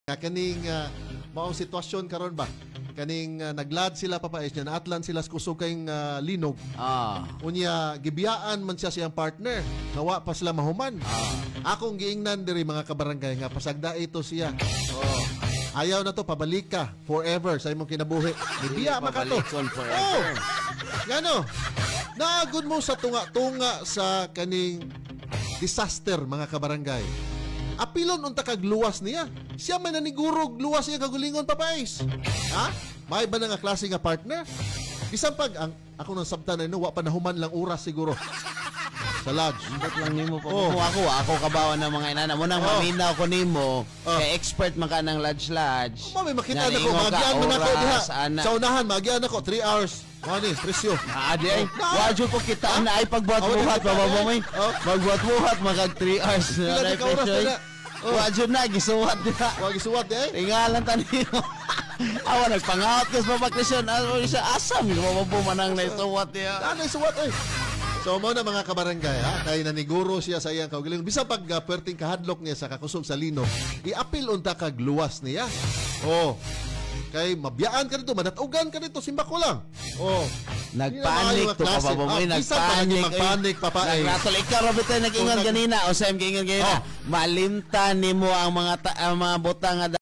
Kaning maong sitwasyon karon ba? Kaning naglad sila papais niya, naatlan sila sa kusog kayong linog. Unya, gibiyaan man siya siyang partner. Nawa pa sila mahuman. Akong giingnan diri mga kabarangay nga pasagda ito siya. Ayaw na to, pabalik ka forever sa imong kinabuhi. Gibiya man ka to. Gano? Naagod mo sa tunga-tunga sa kaning disaster mga kabarangay. Apilon unta kag luwas niya. Siya may nanigurog luwas niya kagulingon papais. Ha? May ba nga klase nga partner? Bisan pag ang ako nang sabtan na wa pa nahuman lang oras siguro. Sa lodge. Hindi lang nimo po. Ako kabawan ng mga inana mo nang maminaw ko nimo. Kay expert man ka ng lodge. May makita na ko magian man ako diha. Sa unahan magian ako 3 hours. Mani, presyo. Adi ay, wadyo po kita na ay pagbuhat-buhat, bababamay. Magbuhat-buhat, magag 3 hours na ay presyo. Wadyo na, gisuwat na. Gisuwat eh? Tingalan tanino. Awa, nagpangawat ka sa papakrisyon. Asam, mababumanang na isuwat niya. Ano isuwat eh? So, mo na mga kabarangay, ha? Kaya naniguro siya sa iyang kaugalingon. Bisa pag perting kahadlok niya sa kakusog sa lino, iapil unta kag luwas niya. Kay mabiyaan ka dito, manatugan ka dito, simba ko lang. Nagpanik to pa ba mo? Nagpanik papay. Nagratol ikaw Robert nag-ingon ganina o sa ingon ganina. Malimtan nimo ang mga butang nga